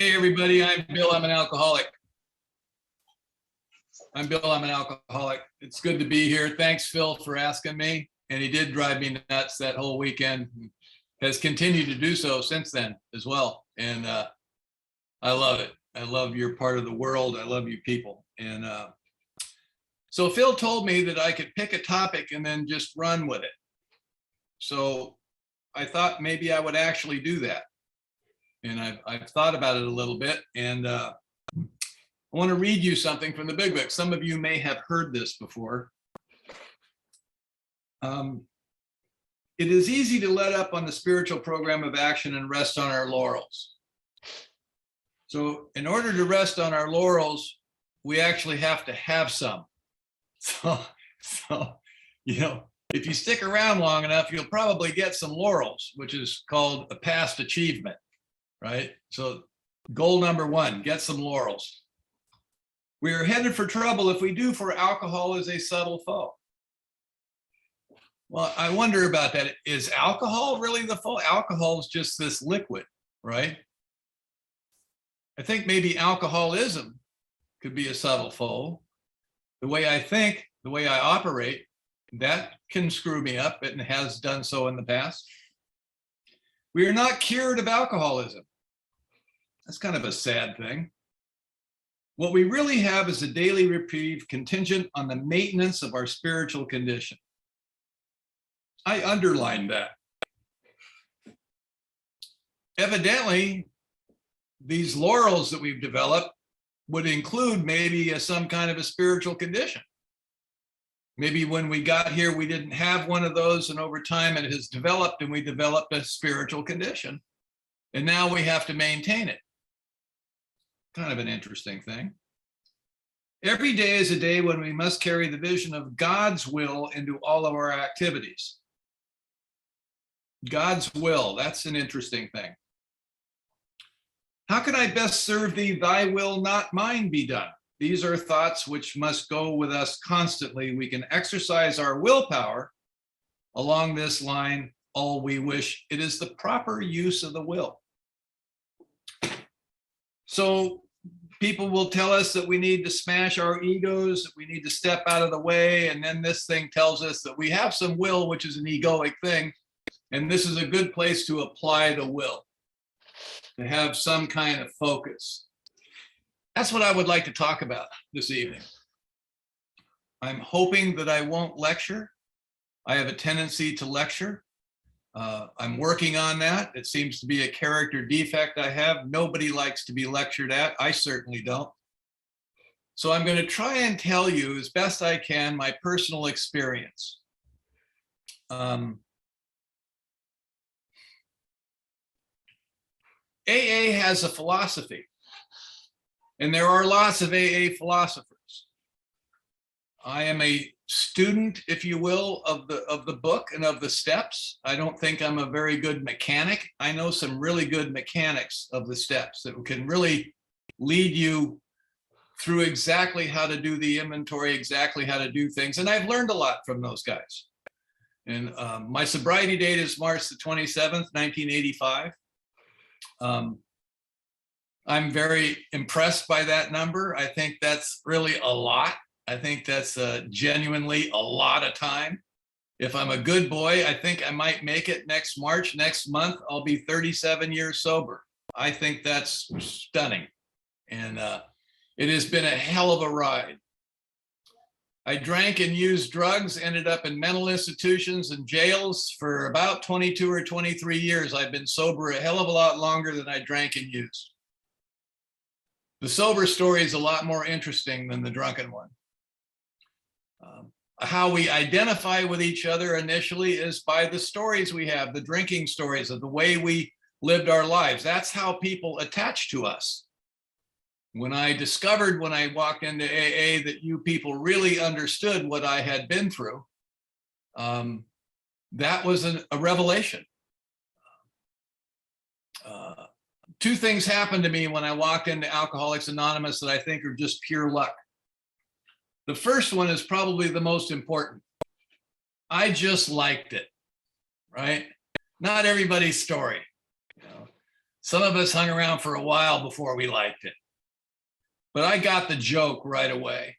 Hey everybody, I'm Bill. I'm an alcoholic. It's good to be here. Thanks, Phil, for asking me. And he did drive me nuts that whole weekend. Has continued to do so since then as well. And I love it. I love your part of the world. I love you people. And so Phil told me that I could pick a topic and then just run with it. So I thought maybe I would actually do that. And I've thought about it a little bit, and I want to read you something from the Big Book. Some of you may have heard this before. It is easy to let up on the spiritual program of action and rest on our laurels. So in order to rest on our laurels, we actually have to have some. So if you stick around long enough, you'll probably get some laurels, which is called a past achievement. Right? So goal number one, get some laurels. We are headed for trouble if we do, for alcohol is a subtle foe. Well, I wonder about that. Is alcohol really the foe? Alcohol is just this liquid, right? I think maybe alcoholism could be a subtle foe. The way I think, the way I operate, that can screw me up and has done so in the past. We are not cured of alcoholism. That's kind of a sad thing. What we really have is a daily reprieve contingent on the maintenance of our spiritual condition. I underlined that. Evidently, these laurels that we've developed would include maybe some kind of a spiritual condition. Maybe when we got here, we didn't have one of those, and over time it has developed, and we developed a spiritual condition. And now we have to maintain it. Kind of an interesting thing. Every day is a day when we must carry the vision of God's will into all of our activities. God's will, that's an interesting thing. How can I best serve thee? Thy will, not mine, be done. These are thoughts which must go with us constantly. We can exercise our willpower along this line all we wish. It is the proper use of the will. So people will tell us that we need to smash our egos, that we need to step out of the way. And then this thing tells us that we have some will, which is an egoic thing. And this is a good place to apply the will, to have some kind of focus. That's what I would like to talk about this evening. I'm hoping that I won't lecture. I have a tendency to lecture. I'm working on that. It seems to be a character defect I have. Nobody likes to be lectured at. I certainly don't. So I'm going to try and tell you as best I can my personal experience. AA has a philosophy, and there are lots of AA philosophers. I am a student, if you will, of the book and of the steps. I don't think I'm a very good mechanic. I know some really good mechanics of the steps that can really lead you through exactly how to do the inventory, exactly how to do things. And I've learned a lot from those guys. And my sobriety date is March the 27th, 1985. I'm very impressed by that number. I think that's really a lot. I think that's genuinely a lot of time. If I'm a good boy, I think I might make it next March. Next month, I'll be 37 years sober. I think that's stunning. And it has been a hell of a ride. I drank and used drugs, ended up in mental institutions and jails for about 22 or 23 years. I've been sober a hell of a lot longer than I drank and used. The sober story is a lot more interesting than the drunken one. How we identify with each other initially is by the stories we have, the drinking stories of the way we lived our lives. That's how people attach to us. When I discovered when I walked into AA that you people really understood what I had been through, that was a revelation. Two things happened to me when I walked into Alcoholics Anonymous that I think are just pure luck. The first one is probably the most important. I just liked it, right? Not everybody's story. Some of us hung around for a while before we liked it. But I got the joke right away.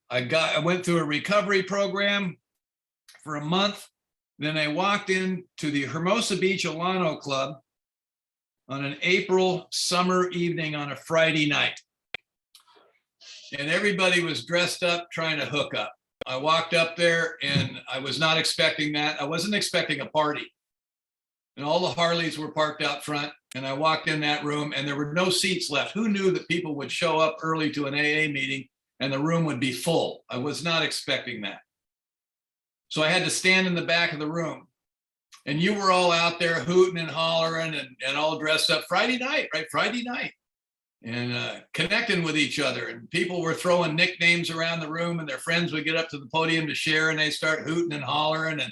I went through a recovery program for a month. Then I walked into the Hermosa Beach Alano Club on an April summer evening on a Friday night. And everybody was dressed up trying to hook up. I walked up there and I was not expecting that. I wasn't expecting a party. And all the Harleys were parked out front. And I walked in that room and there were no seats left. Who knew that people would show up early to an AA meeting and the room would be full? I was not expecting that. So I had to stand in the back of the room. And you were all out there hooting and hollering and all dressed up. Friday night, right? Friday night. And connecting with each other. And people were throwing nicknames around the room and their friends would get up to the podium to share and they start hooting and hollering. And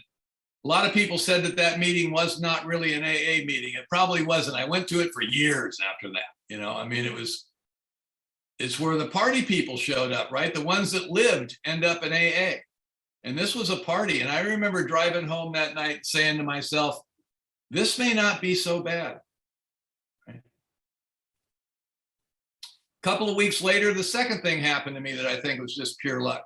a lot of people said that that meeting was not really an AA meeting. It probably wasn't. I went to it for years after that. You know, I mean, it's where the party people showed up, right? The ones that lived end up in AA. And this was a party. And I remember driving home that night saying to myself, this may not be so bad. Right? A couple of weeks later, the second thing happened to me that I think was just pure luck.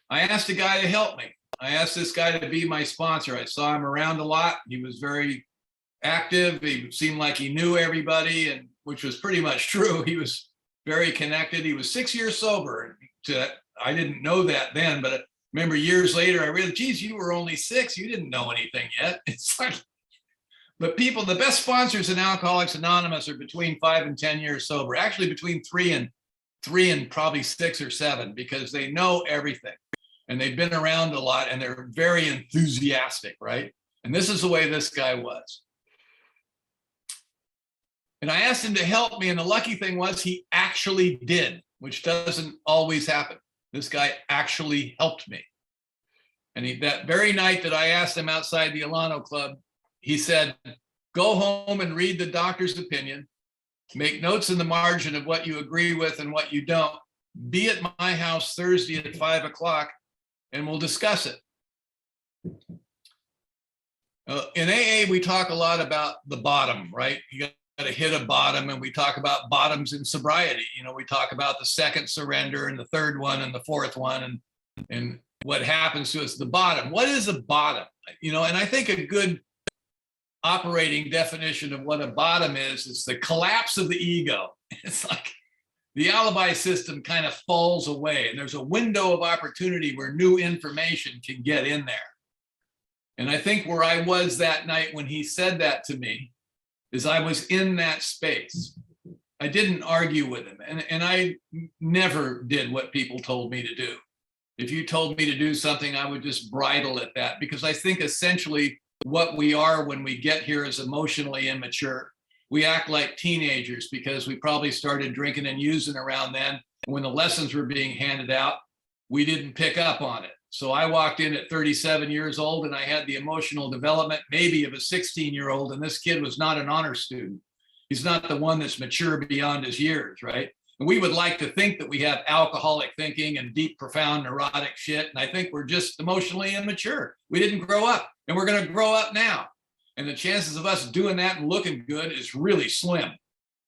I asked a guy to help me. I asked this guy to be my sponsor. I saw him around a lot. He was very active. He seemed like he knew everybody, and which was pretty much true. He was very connected. He was 6 years sober. I didn't know that then, but I remember years later, I realized, geez, you were only 6. You didn't know anything yet. It's like, but people, the best sponsors in Alcoholics Anonymous are between 5 and 10 years sober. Actually, between three and probably 6 or 7, because they know everything. And they've been around a lot and they're very enthusiastic, right? And this is the way this guy was. And I asked him to help me. And the lucky thing was he actually did, which doesn't always happen. This guy actually helped me. And that very night that I asked him outside the Alano Club, he said, go home and read the doctor's opinion, make notes in the margin of what you agree with and what you don't. Be at my house Thursday at 5 o'clock. And we'll discuss it. In AA, we talk a lot about the bottom, right? You got to hit a bottom, and we talk about bottoms in sobriety. You know, we talk about the second surrender and the third one and the fourth one, and what happens to us, the bottom. What is a bottom? You know, and I think a good operating definition of what a bottom is the collapse of the ego. It's like the alibi system kind of falls away and there's a window of opportunity where new information can get in there. And I think where I was that night when he said that to me is I was in that space. I didn't argue with him. And I never did what people told me to do. If you told me to do something, I would just bridle at that, because I think essentially what we are when we get here is emotionally immature. We act like teenagers because we probably started drinking and using around then. When the lessons were being handed out, we didn't pick up on it. So I walked in at 37 years old and I had the emotional development maybe of a 16-year-old, and this kid was not an honor student. He's not the one that's mature beyond his years, right? And we would like to think that we have alcoholic thinking and deep, profound, neurotic shit. And I think we're just emotionally immature. We didn't grow up, and we're going to grow up now. And the chances of us doing that and looking good is really slim.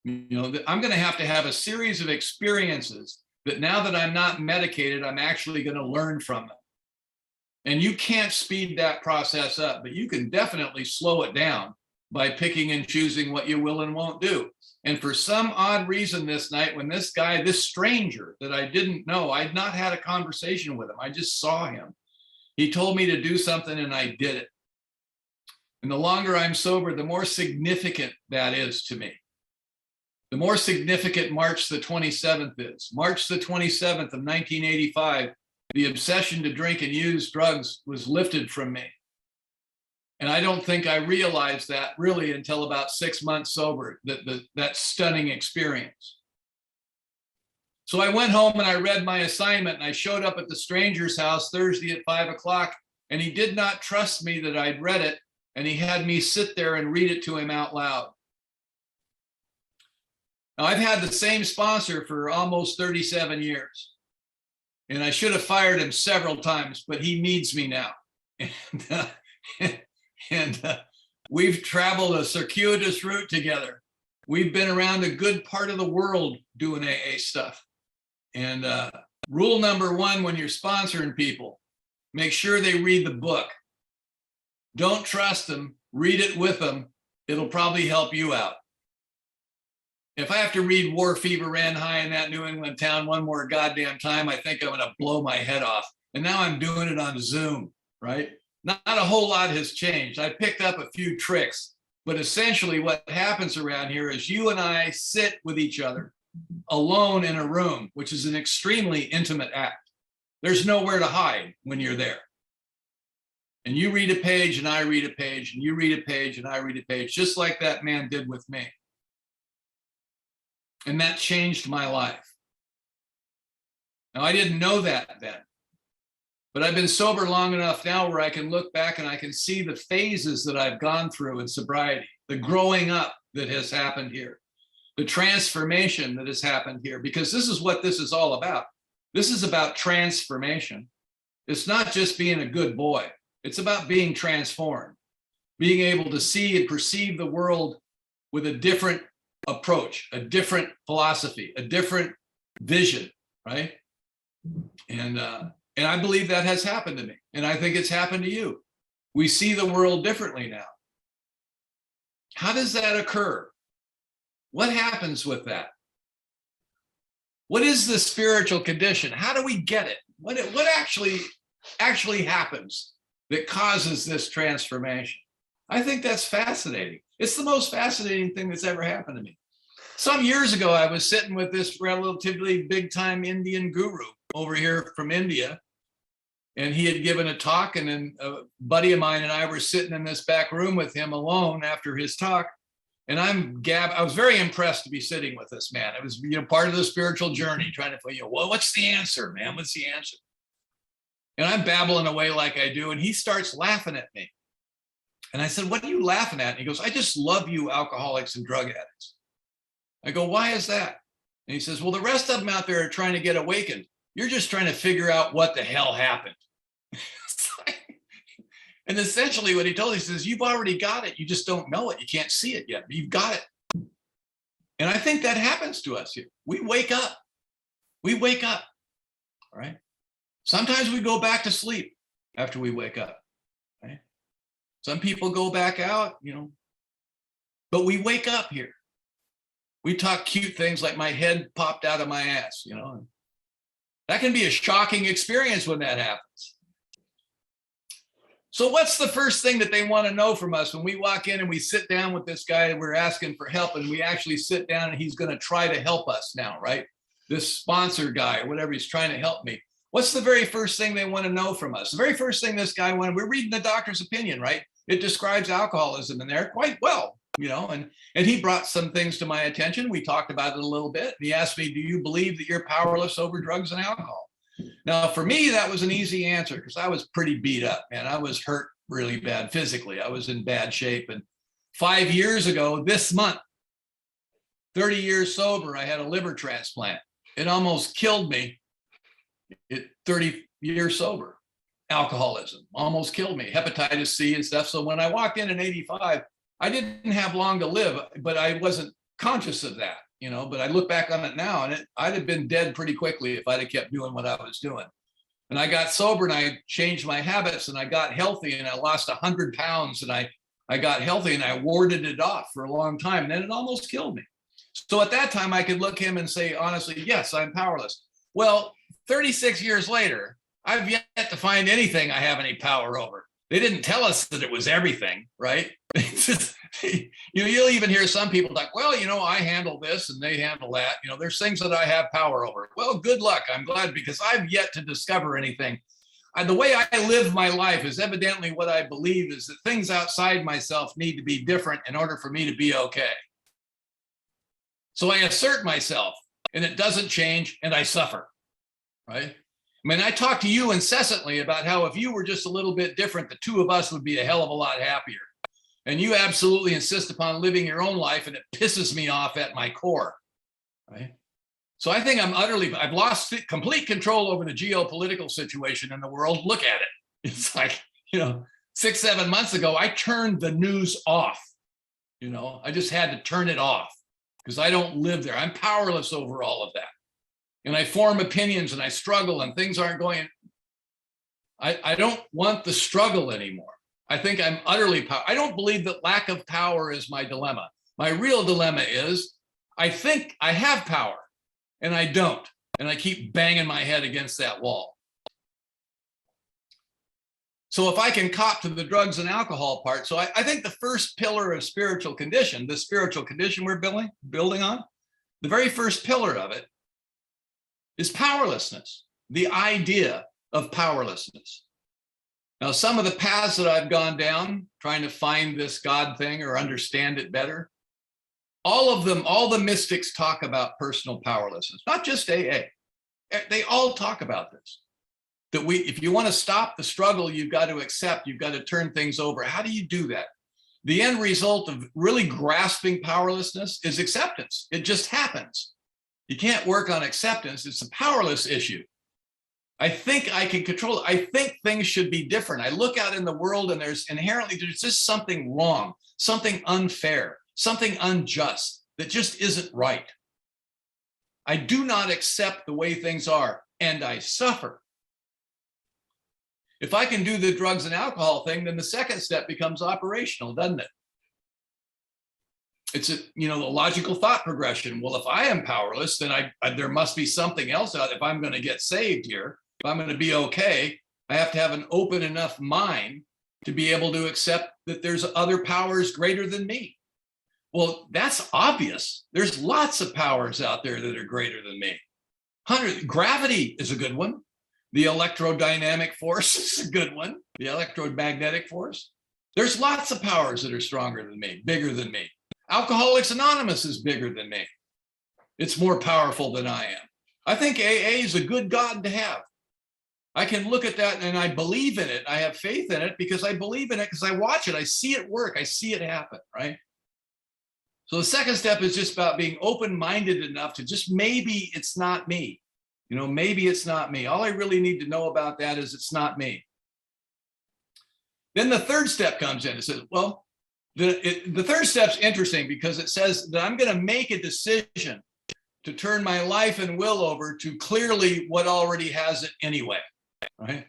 You know, I'm going to have a series of experiences that now that I'm not medicated, I'm actually going to learn from them. And you can't speed that process up, but you can definitely slow it down by picking and choosing what you will and won't do. And for some odd reason this night, when this guy, this stranger that I didn't know, I'd not had a conversation with him, I just saw him. He told me to do something and I did it. And the longer I'm sober, the more significant that is to me. The more significant March the 27th is. March the 27th of 1985, the obsession to drink and use drugs was lifted from me. And I don't think I realized that really until about 6 months sober, that stunning experience. So I went home and I read my assignment, and I showed up at the stranger's house Thursday at 5 o'clock, and he did not trust me that I'd read it. And he had me sit there and read it to him out loud. Now, I've had the same sponsor for almost 37 years. And I should have fired him several times, but he needs me now. And We've traveled a circuitous route together. We've been around a good part of the world doing AA stuff. And rule number one, when you're sponsoring people, make sure they read the book. Don't trust them, read it with them. It'll probably help you out. If I have to read War Fever Ran High in that New England town one more goddamn time, I think I'm gonna blow my head off. And now I'm doing it on Zoom, right? Not a whole lot has changed. I picked up a few tricks, but essentially what happens around here is you and I sit with each other alone in a room, which is an extremely intimate act. There's nowhere to hide when you're there. And you read a page and I read a page and you read a page and I read a page, just like that man did with me. And that changed my life. Now, I didn't know that then, but I've been sober long enough now where I can look back and I can see the phases that I've gone through in sobriety, the growing up that has happened here, the transformation that has happened here, because this is what this is all about. This is about transformation. It's not just being a good boy. It's about being transformed, being able to see and perceive the world with a different approach, a different philosophy, a different vision, right? And I believe that has happened to me. And I think it's happened to you. We see the world differently now. How does that occur? What happens with that? What is the spiritual condition? How do we get it? What actually happens that causes this transformation? I think that's fascinating. It's the most fascinating thing that's ever happened to me. Some years ago, I was sitting with this relatively big time Indian guru over here from India. And he had given a talk, and then a buddy of mine and I were sitting in this back room with him alone after his talk. And I was very impressed to be sitting with this man. It was, part of the spiritual journey, trying to find, well, what's the answer, man? What's the answer? And I'm babbling away like I do, and he starts laughing at me. And I said, what are you laughing at? And he goes, I just love you alcoholics and drug addicts. I go, why is that? And he says, well, the rest of them out there are trying to get awakened. You're just trying to figure out what the hell happened. And essentially what he told me, he says, you've already got it. You just don't know it. You can't see it yet, but you've got it. And I think that happens to us here. We wake up. We wake up, all right? Sometimes we go back to sleep after we wake up, right? Some people go back out, but we wake up here. We talk cute things like my head popped out of my ass, That can be a shocking experience when that happens. So what's the first thing that they want to know from us when we walk in and we sit down with this guy and we're asking for help, and we actually sit down and he's going to try to help us now, right? This sponsor guy or whatever, he's trying to help me. What's the very first thing they want to know from us? The very first thing this guy wanted, we're reading the doctor's opinion, right? It describes alcoholism in there quite well, and he brought some things to my attention. We talked about it a little bit. He asked me, do you believe that you're powerless over drugs and alcohol? Now, for me, that was an easy answer because I was pretty beat up, man. I was hurt really bad physically. I was in bad shape. And 5 years ago, this month, 30 years sober, I had a liver transplant. It almost killed me at 30 years sober. Alcoholism almost killed me, hepatitis C and stuff. So when I walked in 85, I didn't have long to live, but I wasn't conscious of that. But I look back on it now, and I'd have been dead pretty quickly if I'd have kept doing what I was doing. And I got sober and I changed my habits and I got healthy and I lost 100 pounds and I got healthy and I warded it off for a long time. And then it almost killed me. So at that time I could look him and say, honestly, yes, I'm powerless. Well, 36 years later, I've yet to find anything I have any power over. They didn't tell us that it was everything, right? It's just, you'll even hear some people like, well, I handle this and they handle that. There's things that I have power over. Well, good luck. I'm glad, because I've yet to discover anything. The way I live my life is evidently what I believe is that things outside myself need to be different in order for me to be okay. So I assert myself and it doesn't change and I suffer, right? I talk to you incessantly about how if you were just a little bit different, the two of us would be a hell of a lot happier. And you absolutely insist upon living your own life, and it pisses me off at my core, right? So I think I've lost complete control over the geopolitical situation in the world. Look at it. It's like, 6-7 months ago, I turned the news off. I just had to turn it off because I don't live there. I'm powerless over all of that. And I form opinions and I struggle and things aren't going. I don't want the struggle anymore. I think I'm utterly powerless. I don't believe that lack of power is my dilemma. My real dilemma is I think I have power and I don't. And I keep banging my head against that wall. So if I can cop to the drugs and alcohol part, so I think the first pillar of spiritual condition, the spiritual condition we're building on, the very first pillar of it is powerlessness, the idea of powerlessness. Now, some of the paths that I've gone down, trying to find this God thing or understand it better, all of them, all the mystics talk about personal powerlessness, not just AA. They all talk about this. That if you want to stop the struggle, you've got to accept, you've got to turn things over. How do you do that? The end result of really grasping powerlessness is acceptance. It just happens. You can't work on acceptance. It's a powerless issue. I think I can control it. I think things should be different. I look out in the world and there's just something wrong, something unfair, something unjust that just isn't right. I do not accept the way things are and I suffer. If I can do the drugs and alcohol thing, then the second step becomes operational, doesn't it? It's the logical thought progression. Well, if I am powerless, then there must be something else out. If I'm going to get saved here, if I'm going to be okay, I have to have an open enough mind to be able to accept that there's other powers greater than me. Well, that's obvious. There's lots of powers out there that are greater than me. Gravity is a good one. The electrodynamic force is a good one. The electromagnetic force. There's lots of powers that are stronger than me, bigger than me. Alcoholics Anonymous is bigger than me. It's more powerful than I am. I think AA is a good God to have. I can look at that and I believe in it. I have faith in it because I believe in it because I watch it. I see it work. I see it happen, right? So the second step is just about being open-minded enough to just maybe it's not me. Maybe it's not me. All I really need to know about that is it's not me. Then the third step comes in. It says, well, the third step's interesting because it says that I'm going to make a decision to turn my life and will over to clearly what already has it anyway, right?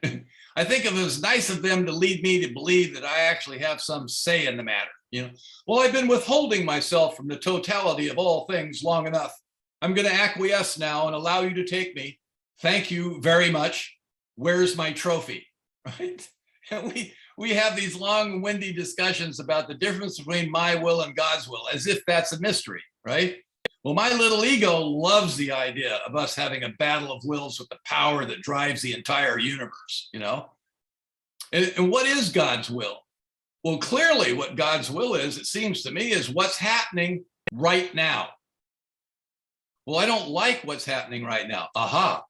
I think it was nice of them to lead me to believe that I actually have some say in the matter. Well, I've been withholding myself from the totality of all things long enough. I'm going to acquiesce now and allow you to take me. Thank you very much. Where's my trophy, right? And we have these long, windy discussions about the difference between my will and God's will, as if that's a mystery, right? Well, my little ego loves the idea of us having a battle of wills with the power that drives the entire universe, And what is God's will? Well, clearly what God's will is, it seems to me, is what's happening right now. Well, I don't like what's happening right now. Aha,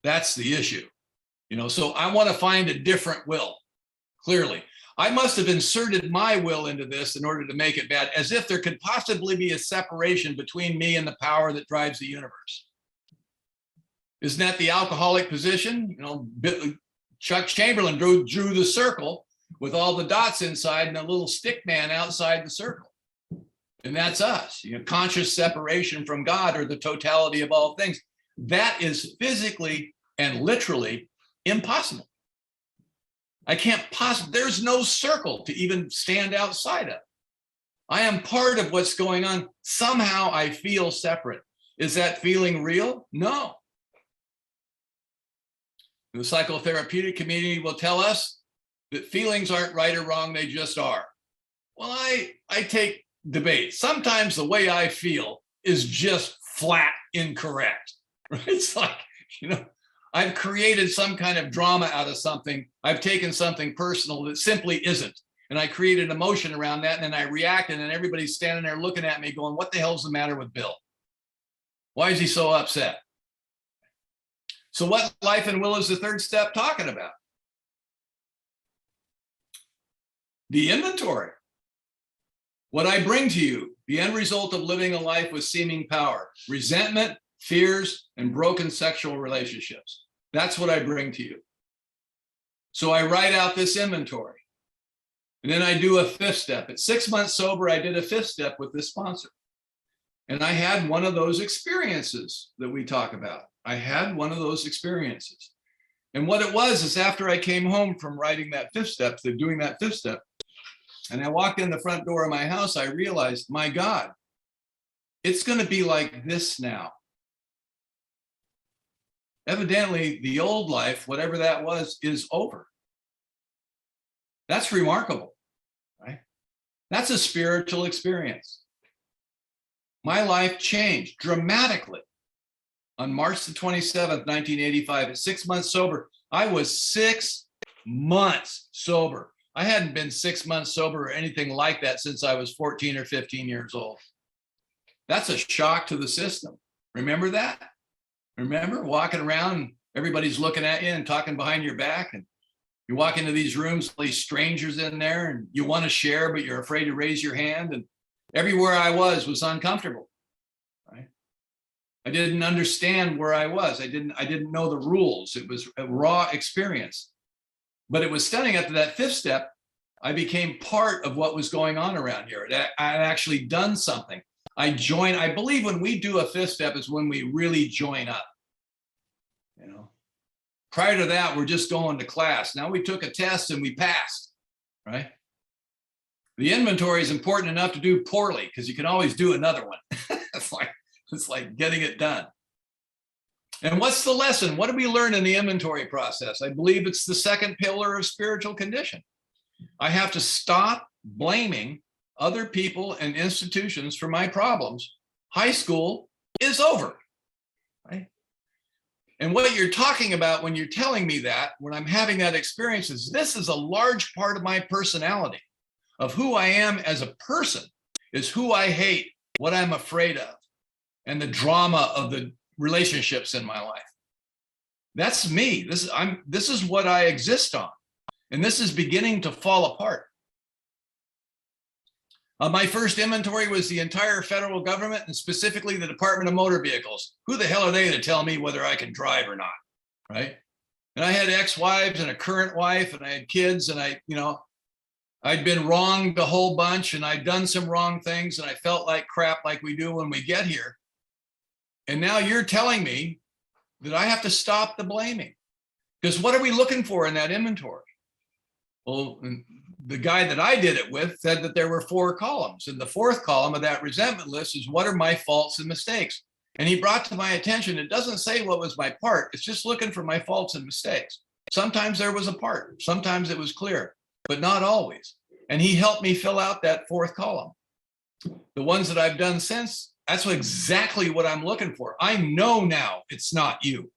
that's the issue. So I want to find a different will, clearly. I must have inserted my will into this in order to make it bad, as if there could possibly be a separation between me and the power that drives the universe. Isn't that the alcoholic position? Chuck Chamberlain drew the circle with all the dots inside and a little stick man outside the circle. And that's us, conscious separation from God or the totality of all things. That is physically and literally impossible. I can't there's no circle to even stand outside of. I am part of what's going on. Somehow I feel separate. Is that feeling real? No. The psychotherapeutic community will tell us that feelings aren't right or wrong, they just are. Well, I take debate. Sometimes the way I feel is just flat incorrect. Right? It's like, I've created some kind of drama out of something. I've taken something personal that simply isn't. And I create an emotion around that, and then I react, and then everybody's standing there looking at me going, what the hell's the matter with Bill? Why is he so upset? So what life and will is the third step talking about? The inventory. What I bring to you, the end result of living a life with seeming power, resentment, fears, and broken sexual relationships. That's what I bring to you. So I write out this inventory. And then I do a fifth step. At 6 months sober, I did a fifth step with this sponsor. And I had one of those experiences that we talk about. I had one of those experiences. And what it was is after I came home from writing that fifth step, doing that fifth step, and I walked in the front door of my house, I realized, my God, it's going to be like this now. Evidently, the old life, whatever that was, is over. That's remarkable, right? That's a spiritual experience. My life changed dramatically. On March the 27th, 1985, at 6 months sober, I was 6 months sober. I hadn't been 6 months sober or anything like that since I was 14 or 15 years old. That's a shock to the system. Remember that? Remember walking around, everybody's looking at you and talking behind your back, and you walk into these rooms, these strangers in there, and you want to share, but you're afraid to raise your hand. And everywhere I was uncomfortable, right? I didn't understand where I was. I didn't know the rules. It was a raw experience. But it was stunning. After that fifth step, I became part of what was going on around here. I had actually done something. I believe when we do a fifth step is when we really join up. You know, prior to that, we're just going to class. Now we took a test and we passed, right? The inventory is important enough to do poorly because you can always do another one. It's like getting it done. And what's the lesson? What do we learn in the inventory process? I believe it's the second pillar of spiritual condition. I have to stop blaming other people and institutions for my problems. High school is over, right? And what you're talking about when you're telling me that, when I'm having that experience, is this is a large part of my personality, of who I am as a person, is who I hate, what I'm afraid of, and the drama of the relationships in my life. That's me. This is what I exist on. And this is beginning to fall apart. My first inventory was the entire federal government, and specifically the Department of Motor Vehicles. Who the hell are they to tell me whether I can drive or not, right? And I had ex-wives and a current wife, and I had kids, and I'd been wronged a whole bunch, and I'd done some wrong things, and I felt like crap like we do when we get here. And now you're telling me that I have to stop the blaming. Because what are we looking for in that inventory? Well, the guy that I did it with said that there were 4 columns. And the 4th column of that resentment list is what are my faults and mistakes? And he brought to my attention, it doesn't say what was my part. It's just looking for my faults and mistakes. Sometimes there was a part. Sometimes it was clear, but not always. And he helped me fill out that 4th column. The ones that I've done since, that's exactly what I'm looking for. I know now it's not you.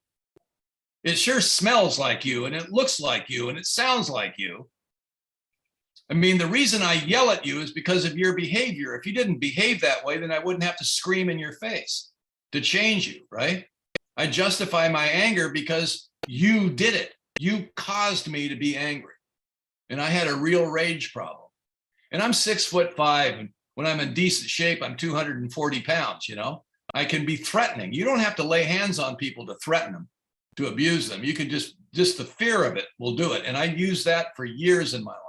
It sure smells like you, and it looks like you, and it sounds like you. I mean, the reason I yell at you is because of your behavior. If you didn't behave that way, then I wouldn't have to scream in your face to change you, right? I justify my anger because you did it. You caused me to be angry. And I had a real rage problem. And I'm 6'5", and when I'm in decent shape, I'm 240 pounds, I can be threatening. You don't have to lay hands on people to threaten them, to abuse them. You can just the fear of it will do it. And I used that for years in my life.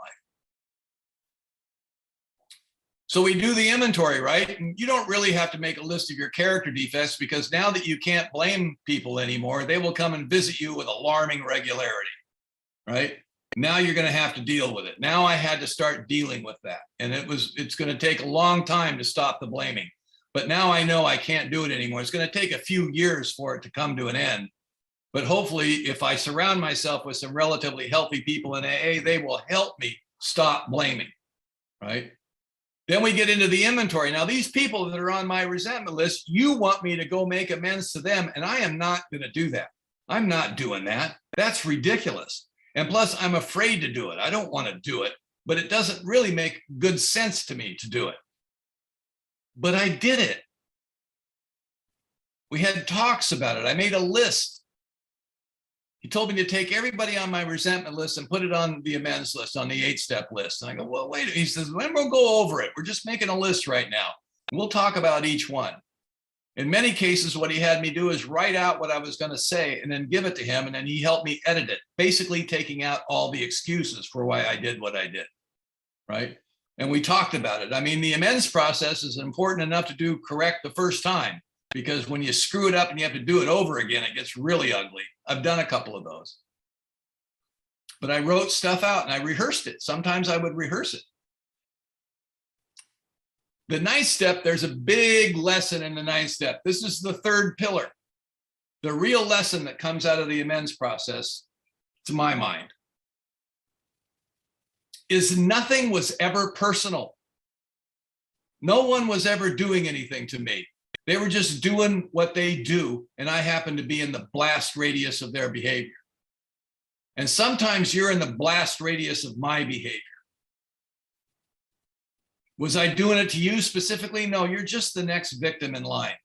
So we do the inventory, right? And you don't really have to make a list of your character defects, because now that you can't blame people anymore, they will come and visit you with alarming regularity, right? Now you're going to have to deal with it. Now I had to start dealing with that. And it's going to take a long time to stop the blaming. But now I know I can't do it anymore. It's going to take a few years for it to come to an end. But hopefully, if I surround myself with some relatively healthy people in AA, they will help me stop blaming, right? Then we get into the inventory. Now, these people that are on my resentment list, you want me to go make amends to them, and I am not going to do that. I'm not doing that. That's ridiculous. And plus, I'm afraid to do it. I don't want to do it, but it doesn't really make good sense to me to do it. But I did it. We had talks about it. I made a list. He told me to take everybody on my resentment list and put it on the amends list, on the 8-step list. And I go, well, wait. He says, when we'll go over it. We're just making a list right now. We'll talk about each one. In many cases, what he had me do is write out what I was going to say and then give it to him. And then he helped me edit it, basically taking out all the excuses for why I did what I did, right? And we talked about it. I mean, the amends process is important enough to do correct the first time, because when you screw it up and you have to do it over again, it gets really ugly. I've done a couple of those. But I wrote stuff out and I rehearsed it. Sometimes I would rehearse it. The ninth step, there's a big lesson in the ninth step. This is the third pillar. The real lesson that comes out of the amends process, to my mind, is nothing was ever personal. No one was ever doing anything to me. They were just doing what they do, and I happened to be in the blast radius of their behavior. And sometimes you're in the blast radius of my behavior. Was I doing it to you specifically? No, you're just the next victim in line.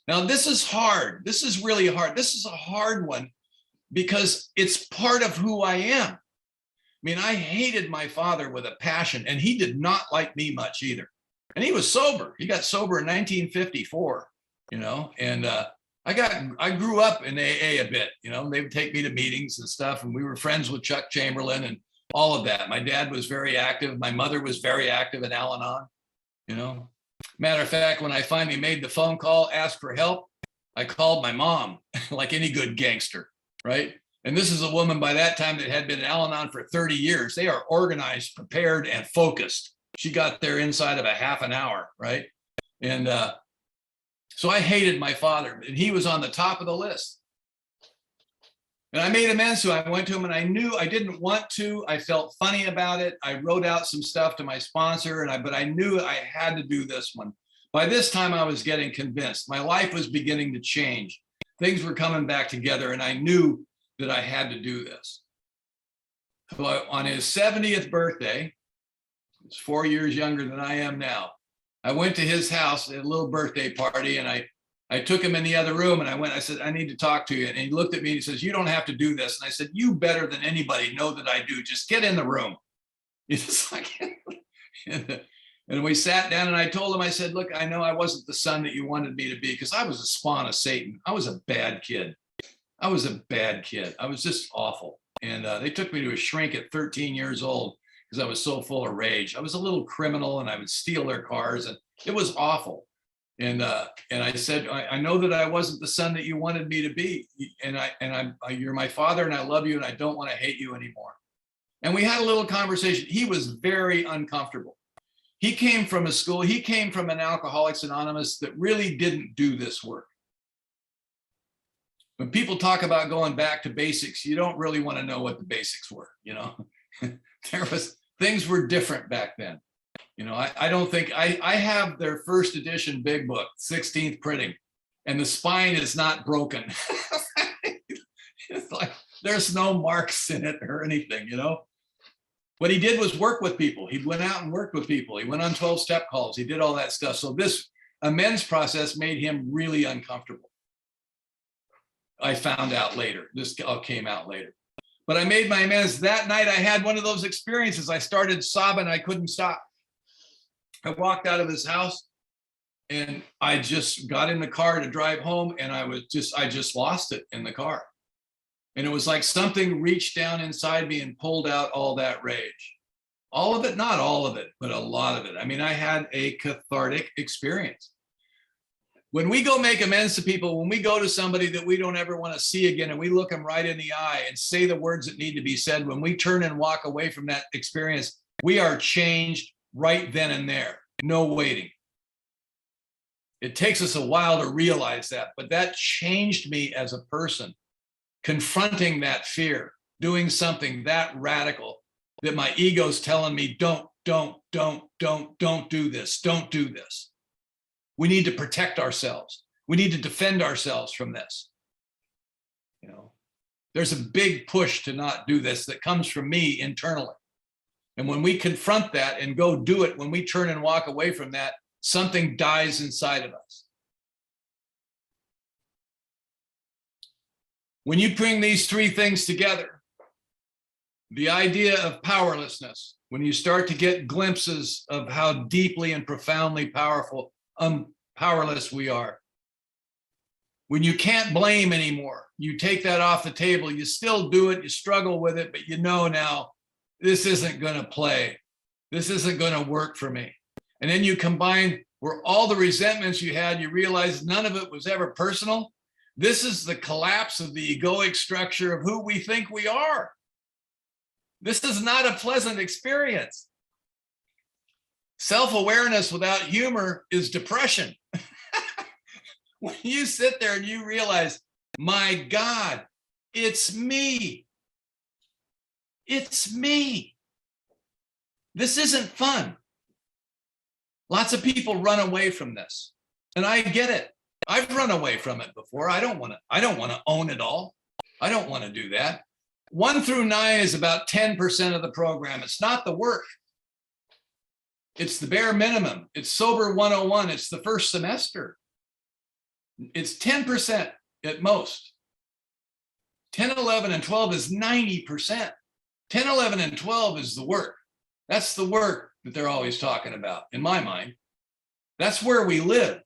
Now, this is hard. This is really hard. This is a hard one because it's part of who I am. I mean, I hated my father with a passion, and he did not like me much either. And he was sober. He got sober in 1954, you know, and I grew up in AA a bit, you know. They would take me to meetings and stuff, and we were friends with Chuck Chamberlain and all of that. My dad was very active. My mother was very active in Al-Anon, you know. Matter of fact, when I finally made the phone call, asked for help, I called my mom, like any good gangster, right? And this is a woman by that time that had been in Al-Anon for 30 years. They are organized, prepared, and focused. She got there inside of a half an hour, right? And so I hated my father, and he was on the top of the list. And I made amends to him. I went to him, and I knew I didn't want to. I felt funny about it. I wrote out some stuff to my sponsor, but I knew I had to do this one. By this time, I was getting convinced. My life was beginning to change. Things were coming back together, and I knew that I had to do this. So on his 70th birthday, he's 4 years younger than I am now, I went to his house at a little birthday party, and I took him in the other room, and I said, I need to talk to you. And he looked at me and he says, you don't have to do this. And I said, you better than anybody know that I do. Just get in the room. It's like, and we sat down, and I told him, I said, look, I know I wasn't the son that you wanted me to be, because I was a spawn of Satan. I was a bad kid. I was just awful. And they took me to a shrink at 13 years old because I was so full of rage. I was a little criminal, and I would steal their cars, and it was awful. And I said, I know that I wasn't the son that you wanted me to be, and you're my father, and I love you, and I don't want to hate you anymore. And we had a little conversation. He was very uncomfortable. He came from a school. He came from an Alcoholics Anonymous that really didn't do this work. When people talk about going back to basics, you don't really want to know what the basics were. You know, things were different back then. You know, I don't think I have their first edition big book, 16th printing, and the spine is not broken. It's like there's no marks in it or anything, you know. What he did was work with people. He went out and worked with people. He went on 12-step calls. He did all that stuff. So this amends process made him really uncomfortable. I found out later. This all came out later. But I made my amends. That night I had one of those experiences. I started sobbing. I couldn't stop. I walked out of his house, and I just got in the car to drive home, and I just lost it in the car. And it was like something reached down inside me and pulled out all that rage. All of it, not all of it, but a lot of it. I mean, I had a cathartic experience. When we go make amends to people, when we go to somebody that we don't ever want to see again, and we look them right in the eye and say the words that need to be said, when we turn and walk away from that experience, we are changed right then and there. No waiting. It takes us a while to realize that, but that changed me as a person. Confronting that fear, doing something that radical that my ego's telling me, don't do this. Don't do this. We need to protect ourselves. We need to defend ourselves from this. You know, there's a big push to not do this that comes from me internally. And when we confront that and go do it, when we turn and walk away from that, something dies inside of us. When you bring these three things together, the idea of powerlessness, when you start to get glimpses of how deeply and profoundly powerless we are, when you can't blame anymore, you take that off the table, you still do it, you struggle with it, but you know now, this isn't going to play. This isn't going to work for me. And then you combine where all the resentments you had, you realize none of it was ever personal. This is the collapse of the egoic structure of who we think we are. This is not a pleasant experience. Self-awareness without humor is depression. When you sit there and you realize, my God, it's me. It's me. This isn't fun. Lots of people run away from this. And I get it. I've run away from it before. I don't want to own it all. I don't want to do that. 1 through 9 is about 10% of the program. It's not the work. It's the bare minimum. It's Sober 101. It's the first semester. It's 10% at most. 10, 11, and 12 is 90%. 10, 11, and 12 is the work. That's the work that they're always talking about, in my mind. That's where we live.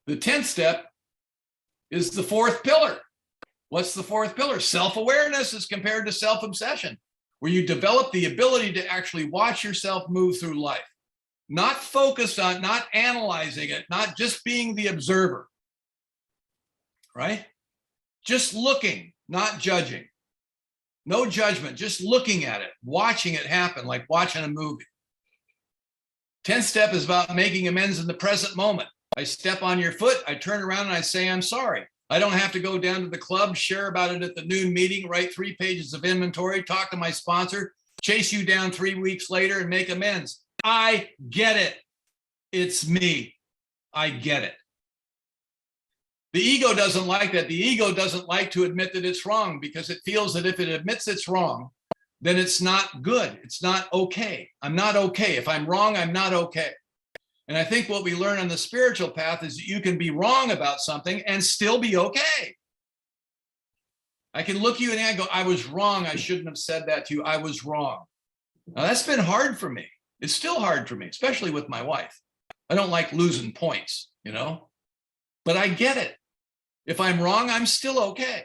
The 10th step is the 4th pillar. What's the 4th pillar? Self-awareness is compared to self-obsession, where you develop the ability to actually watch yourself move through life. Not focused on, not analyzing it, not just being the observer, right? Just looking, not judging. No judgment, just looking at it, watching it happen, like watching a movie. 10th step is about making amends in the present moment. I step on your foot, I turn around and I say, I'm sorry. I don't have to go down to the club, share about it at the noon meeting, write 3 pages of inventory, talk to my sponsor, chase you down 3 weeks later and make amends. I get it. It's me. I get it. The ego doesn't like that. The ego doesn't like to admit that it's wrong because it feels that if it admits it's wrong, then it's not good. It's not okay. I'm not okay. If I'm wrong, I'm not okay. And I think what we learn on the spiritual path is that you can be wrong about something and still be okay. I can look you in the eye and go, I was wrong. I shouldn't have said that to you. I was wrong. Now that's been hard for me. It's still hard for me, especially with my wife. I don't like losing points, you know, but I get it. If I'm wrong, I'm still okay.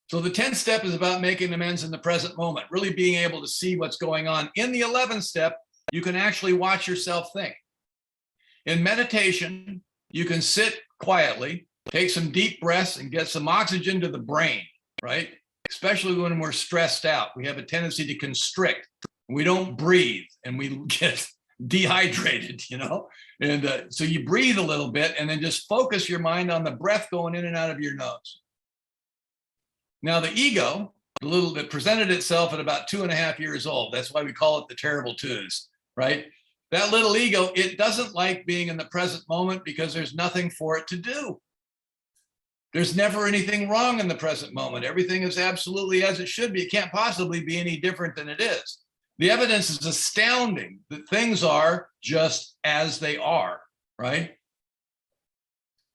So the 10th step is about making amends in the present moment, really being able to see what's going on. In the 11th step, you can actually watch yourself think. In meditation, you can sit quietly, take some deep breaths and get some oxygen to the brain, right? Especially when we're stressed out. We have a tendency to constrict. We don't breathe and we get dehydrated, you know? And so you breathe a little bit and then just focus your mind on the breath going in and out of your nose. Now the ego, the little that presented itself at about 2.5 years old, that's why we call it the terrible twos, right? That little ego, it doesn't like being in the present moment because there's nothing for it to do. There's never anything wrong in the present moment. Everything is absolutely as it should be. It can't possibly be any different than it is. The evidence is astounding that things are just as they are, right?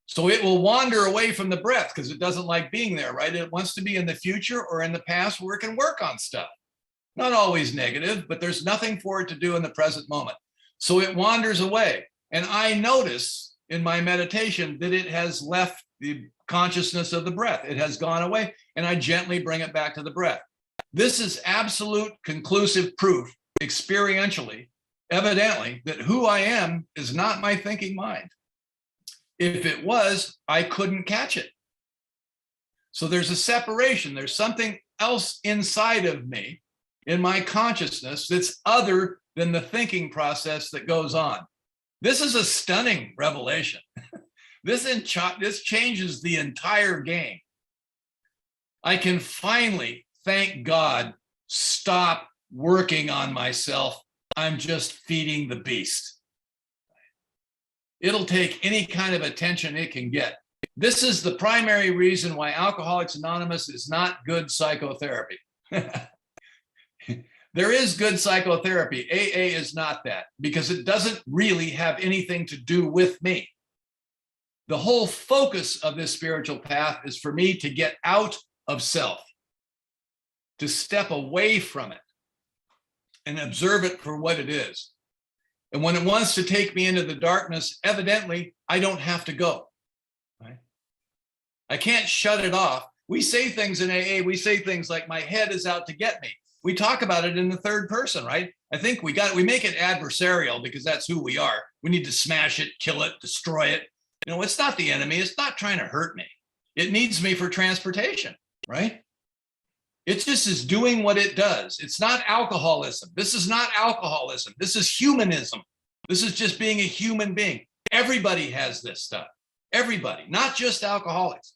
So it will wander away from the breath because it doesn't like being there, right? It wants to be in the future or in the past where it can work on stuff. Not always negative, but there's nothing for it to do in the present moment. So it wanders away. And I notice in my meditation that it has left the consciousness of the breath. It has gone away, and I gently bring it back to the breath. This is absolute conclusive proof, experientially, evidently, that who I am is not my thinking mind. If it was, I couldn't catch it. So there's a separation. There's something else inside of me, in my consciousness, that's other than the thinking process that goes on. This is a stunning revelation. This changes the entire game. I can finally, thank God, stop working on myself. I'm just feeding the beast. It'll take any kind of attention it can get. This is the primary reason why Alcoholics Anonymous is not good psychotherapy. There is good psychotherapy. AA is not that because it doesn't really have anything to do with me. The whole focus of this spiritual path is for me to get out of self, to step away from it and observe it for what it is. And when it wants to take me into the darkness, evidently, I don't have to go. Right? I can't shut it off. We say things in AA, we say things like, my head is out to get me. we talk about it in the third person, right? I think we make it adversarial because that's who we are. We need to smash it, kill it, destroy it. You know, it's not the enemy. It's not trying to hurt me. It needs me for transportation, right? It just is doing what it does. It's not alcoholism. This is not alcoholism. This is humanism. This is just being a human being. Everybody has this stuff. Everybody, not just alcoholics.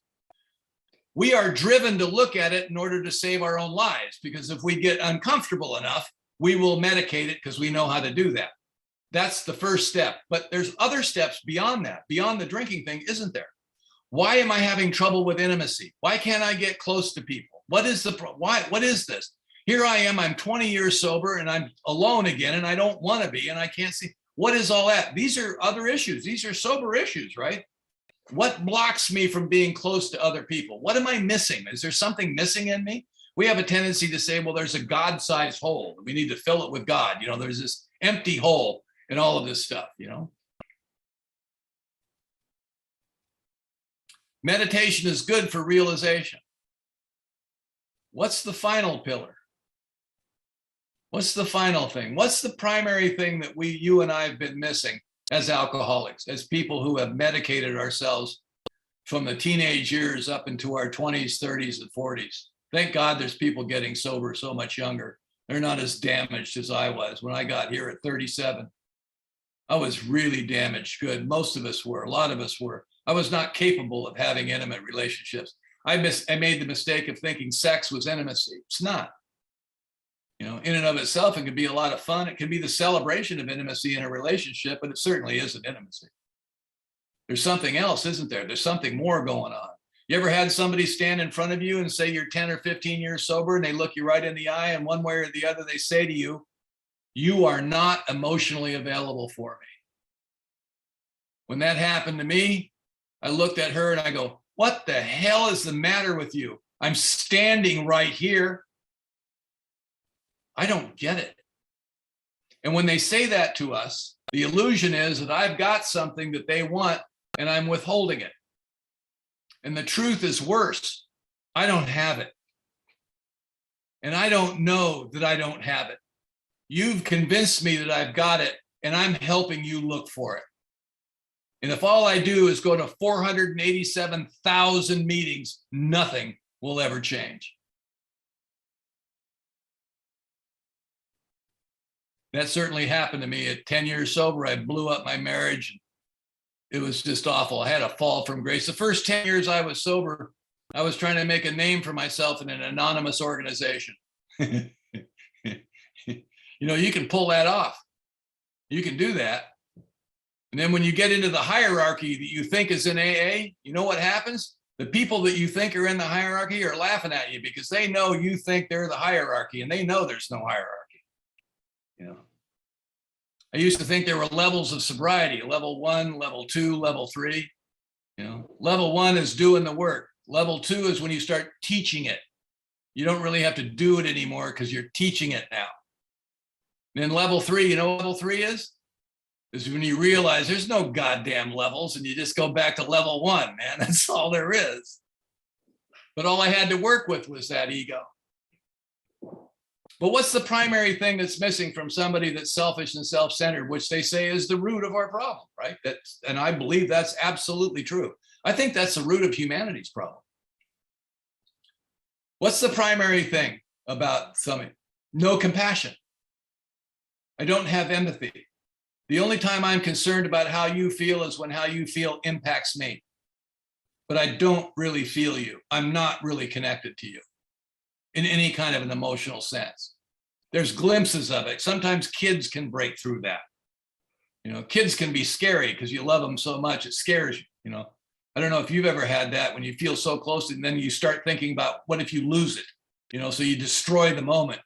We are driven to look at it in order to save our own lives, because if we get uncomfortable enough, we will medicate it because we know how to do that. That's the first step. But there's other steps beyond that, beyond the drinking thing, isn't there? Why am I having trouble with intimacy? Why can't I get close to people? What is the why? What is this? Here I am, I'm 20 years sober and I'm alone again and I don't want to be and I can't see. What is all that? These are other issues. These are sober issues, right? What blocks me from being close to other people? What am I missing? Is there something missing in me? We have a tendency to say, well, there's a God-sized hole. We need to fill it with God. You know, there's this empty hole in all of this stuff, you know? Meditation is good for realization. What's the final pillar? What's the final thing? What's the primary thing that you and I have been missing as alcoholics, as people who have medicated ourselves from the teenage years up into our 20s, 30s, and 40s? Thank God there's people getting sober so much younger. They're not as damaged as I was. When I got here at 37, I was really damaged good. Most of us were, a lot of us were. I was not capable of having intimate relationships. I made the mistake of thinking sex was intimacy. It's not. You know, in and of itself, it could be a lot of fun. It can be the celebration of intimacy in a relationship, but it certainly isn't intimacy. There's something else, isn't there? There's something more going on. You ever had somebody stand in front of you and say you're 10 or 15 years sober and they look you right in the eye and one way or the other they say to you, you are not emotionally available for me. When that happened to me, I looked at her and I go, what the hell is the matter with you? I'm standing right here. I don't get it. And when they say that to us, the illusion is that I've got something that they want and I'm withholding it. And the truth is worse. I don't have it. And I don't know that I don't have it. You've convinced me that I've got it and I'm helping you look for it. And if all I do is go to 487,000 meetings, nothing will ever change. That certainly happened to me at 10 years sober. I blew up my marriage. It was just awful. I had a fall from grace. The first 10 years I was sober, I was trying to make a name for myself in an anonymous organization. You know, you can pull that off. You can do that. And then when you get into the hierarchy that you think is in AA, you know what happens? The people that you think are in the hierarchy are laughing at you because they know you think they're the hierarchy and they know there's no hierarchy. You know, I used to think there were levels of sobriety, level 1, level 2, level 3. You know, level 1 is doing the work. Level 2 is when you start teaching it. You don't really have to do it anymore because you're teaching it now. And then level 3, you know what level 3 is? Is when you realize there's no goddamn levels and you just go back to level 1, man. That's all there is. But all I had to work with was that ego. But what's the primary thing that's missing from somebody that's selfish and self-centered, which they say is the root of our problem, right? And I believe that's absolutely true. I think that's the root of humanity's problem. What's the primary thing about something? No compassion. I don't have empathy. The only time I'm concerned about how you feel is when how you feel impacts me. But I don't really feel you. I'm not really connected to you in any kind of an emotional sense. There's glimpses of it. Sometimes kids can break through that. You know, kids can be scary because you love them so much, it scares you, you know. I don't know if you've ever had that when you feel so close and then you start thinking about what if you lose it, you know, so you destroy the moment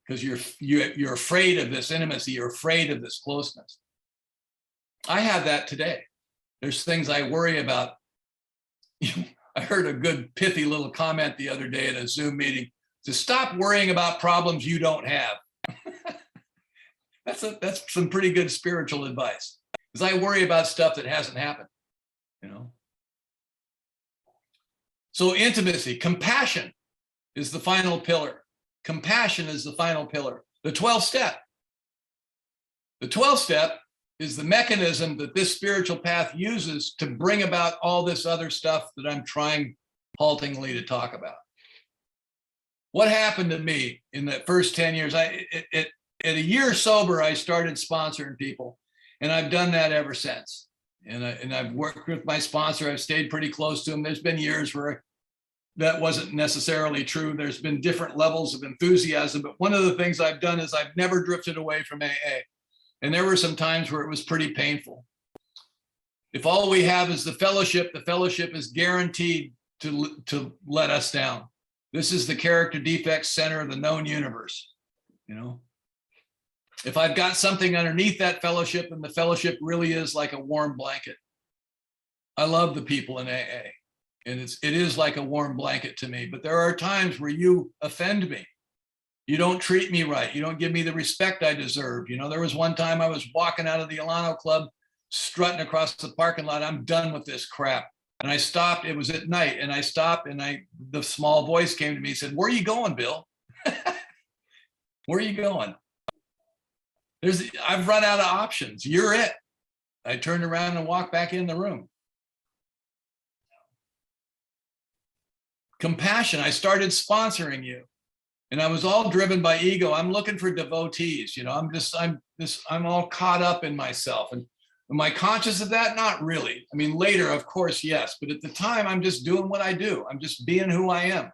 because you're afraid of this intimacy, you're afraid of this closeness. I have that today. There's things I worry about. I heard a good pithy little comment the other day at a Zoom meeting to stop worrying about problems you don't have. That's some pretty good spiritual advice because I worry about stuff that hasn't happened, you know. So intimacy, compassion is the final pillar. Compassion is the final pillar. The 12th step. The 12th step is the mechanism that this spiritual path uses to bring about all this other stuff that I'm trying haltingly to talk about. What happened to me in the first 10 years? At a year sober, I started sponsoring people, and I've done that ever since. And I've worked with my sponsor. I've stayed pretty close to him. There's been years where that wasn't necessarily true. There's been different levels of enthusiasm, but one of the things I've done is I've never drifted away from AA. And there were some times where it was pretty painful. If all we have is the fellowship is guaranteed to let us down. This is the character defects center of the known universe, you know? If I've got something underneath that fellowship, and the fellowship really is like a warm blanket. I love the people in AA, and it is like a warm blanket to me, but there are times where you offend me. You don't treat me right. You don't give me the respect I deserve. You know, there was one time I was walking out of the Alano Club, strutting across the parking lot. I'm done with this crap. And I stopped. It was at night, and I stopped, and the small voice came to me and said, "Where are you going, Bill? Where are you going? I've run out of options. You're it." I turned around and walked back in the room. Compassion. I started sponsoring you, and I was all driven by ego. I'm looking for devotees. You know, I'm all caught up in myself. And am I conscious of that? Not really. I mean, later, of course, yes. But at the time, I'm just doing what I do. I'm just being who I am,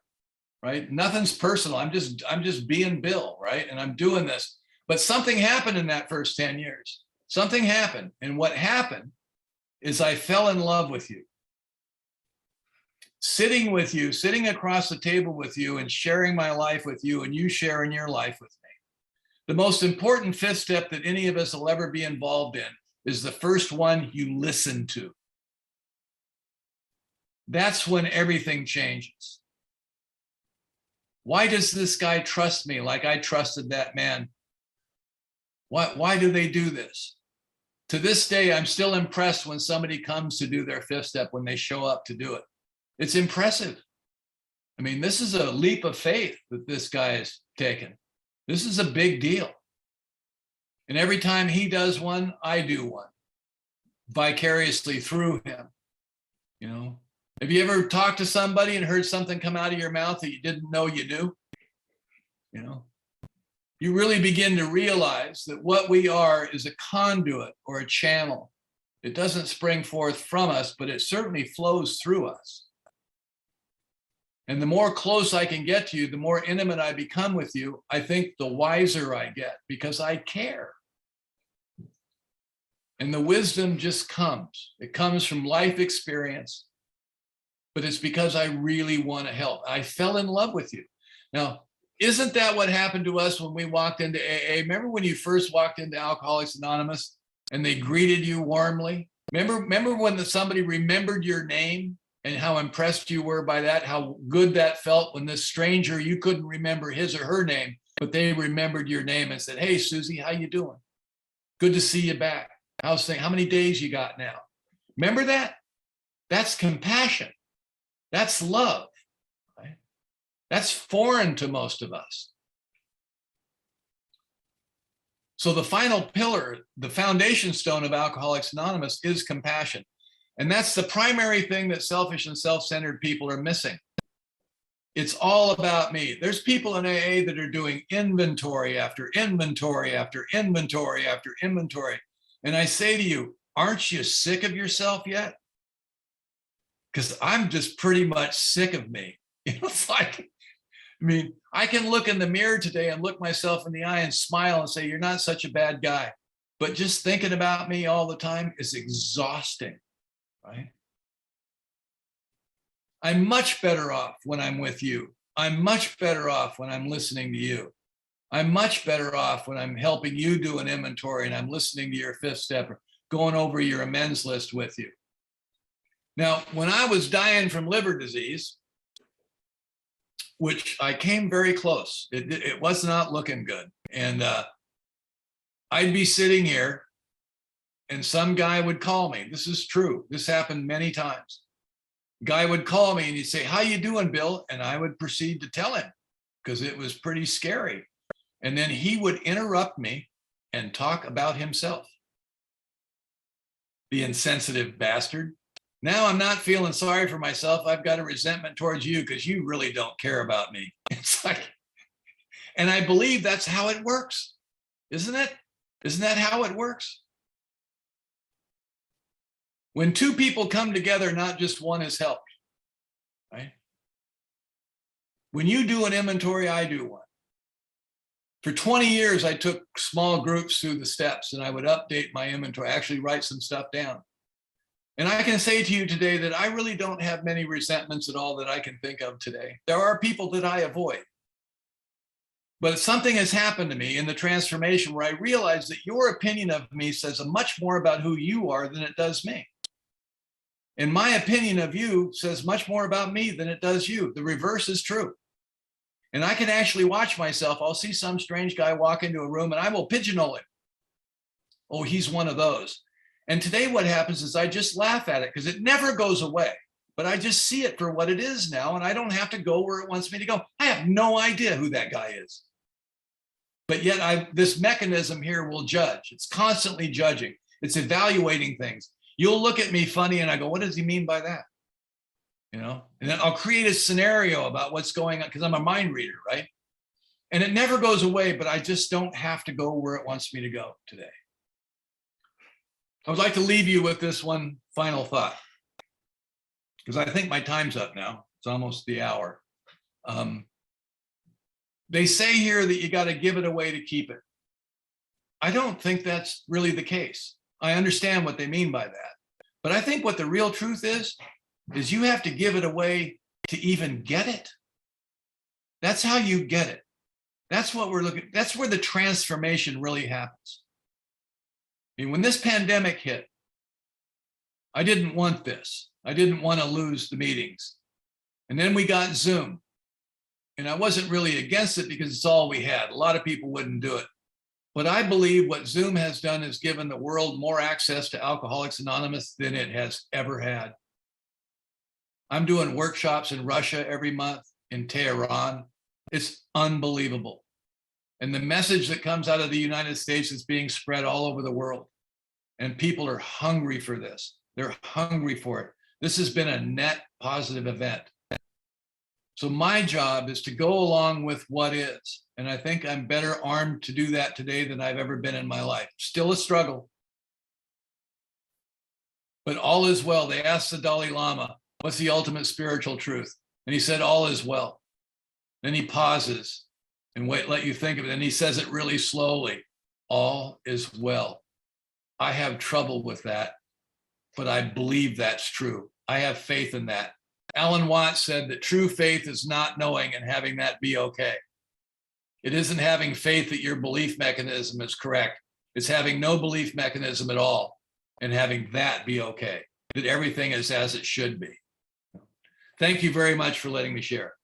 right? Nothing's personal. I'm just being Bill, right? And I'm doing this. But something happened in that first 10 years. Something happened. And what happened is I fell in love with you. Sitting with you, sitting across the table with you, and sharing my life with you, and you sharing your life with me. The most important fifth step that any of us will ever be involved in is the first one you listen to. That's when everything changes. Why does this guy trust me like I trusted that man? Why do they do this? To this day, I'm still impressed when somebody comes to do their fifth step, when they show up to do it. It's impressive. I mean, this is a leap of faith that this guy has taken. This is a big deal. And every time he does one, I do one vicariously through him. You know, have you ever talked to somebody and heard something come out of your mouth that you didn't know you knew? You know, you really begin to realize that what we are is a conduit or a channel. It doesn't spring forth from us, but it certainly flows through us. And the more close I can get to you, the more intimate I become with you, I think the wiser I get, because I care. And the wisdom just comes. It comes from life experience, but it's because I really want to help. I fell in love with you. Now, isn't that what happened to us when we walked into AA? Remember when you first walked into Alcoholics Anonymous and they greeted you warmly? Remember when somebody remembered your name and how impressed you were by that, how good that felt when this stranger, you couldn't remember his or her name, but they remembered your name and said, "Hey, Susie, how you doing? Good to see you back. How's things? How many days you got now?" Remember that? That's compassion. That's love. Right? That's foreign to most of us. So the final pillar, the foundation stone of Alcoholics Anonymous, is compassion. And that's the primary thing that selfish and self-centered people are missing. It's all about me. There's people in AA that are doing inventory after inventory after inventory after inventory. And I say to you, aren't you sick of yourself yet? Because I'm just pretty much sick of me. It's like, I mean, I can look in the mirror today and look myself in the eye and smile and say, "You're not such a bad guy." But just thinking about me all the time is exhausting. Right? I'm much better off when I'm with you. I'm much better off when I'm listening to you. I'm much better off when I'm helping you do an inventory and I'm listening to your fifth step or going over your amends list with you. Now, when I was dying from liver disease, which I came very close, it was not looking good. And I'd be sitting here and some guy would call me. This is true. This happened many times. Guy would call me and he'd say, "How you doing, Bill?" And I would proceed to tell him. because it was pretty scary. And then he would interrupt me and talk about himself. The insensitive bastard. Now I'm not feeling sorry for myself. I've got a resentment towards you because you really don't care about me. It's like, and I believe that's how it works, isn't it? Isn't that how it works? When two people come together, not just one is helped, right? When you do an inventory, I do one. For 20 years, I took small groups through the steps and I would update my inventory, actually write some stuff down. And I can say to you today that I really don't have many resentments at all that I can think of today. There are people that I avoid. But something has happened to me in the transformation where I realize that your opinion of me says much more about who you are than it does me. And my opinion of you says much more about me than it does you. The reverse is true. And I can actually watch myself. I'll see some strange guy walk into a room and I will pigeonhole him. Oh, he's one of those. And today what happens is I just laugh at it because it never goes away. But I just see it for what it is now. And I don't have to go where it wants me to go. I have no idea who that guy is. But yet this mechanism here will judge. It's constantly judging. It's evaluating things. You'll look at me funny and I go, what does he mean by that? You know, and then I'll create a scenario about what's going on because I'm a mind reader, right? And it never goes away, but I just don't have to go where it wants me to go today. I would like to leave you with this one final thought because I think my time's up now. It's almost the hour. They say here that you got to give it away to keep it. I don't think that's really the case. I understand what they mean by that. But I think what the real truth is you have to give it away to even get it. That's how you get it. That's what we're looking, that's where the transformation really happens. I mean, when this pandemic hit, I didn't want this. I didn't want to lose the meetings. And then we got Zoom. And I wasn't really against it because it's all we had. A lot of people wouldn't do it. But I believe what Zoom has done is given the world more access to Alcoholics Anonymous than it has ever had. I'm doing workshops in Russia every month, in Tehran. It's unbelievable. And the message that comes out of the United States is being spread all over the world. And people are hungry for this. They're hungry for it. This has been a net positive event. So my job is to go along with what is. And I think I'm better armed to do that today than I've ever been in my life. Still a struggle. But all is well. They asked the Dalai Lama, what's the ultimate spiritual truth? And he said, all is well. Then he pauses and let you think of it. And he says it really slowly. All is well. I have trouble with that, but I believe that's true. I have faith in that. Alan Watts said that true faith is not knowing and having that be okay. It isn't having faith that your belief mechanism is correct. It's having no belief mechanism at all and having that be okay, that everything is as it should be. Thank you very much for letting me share.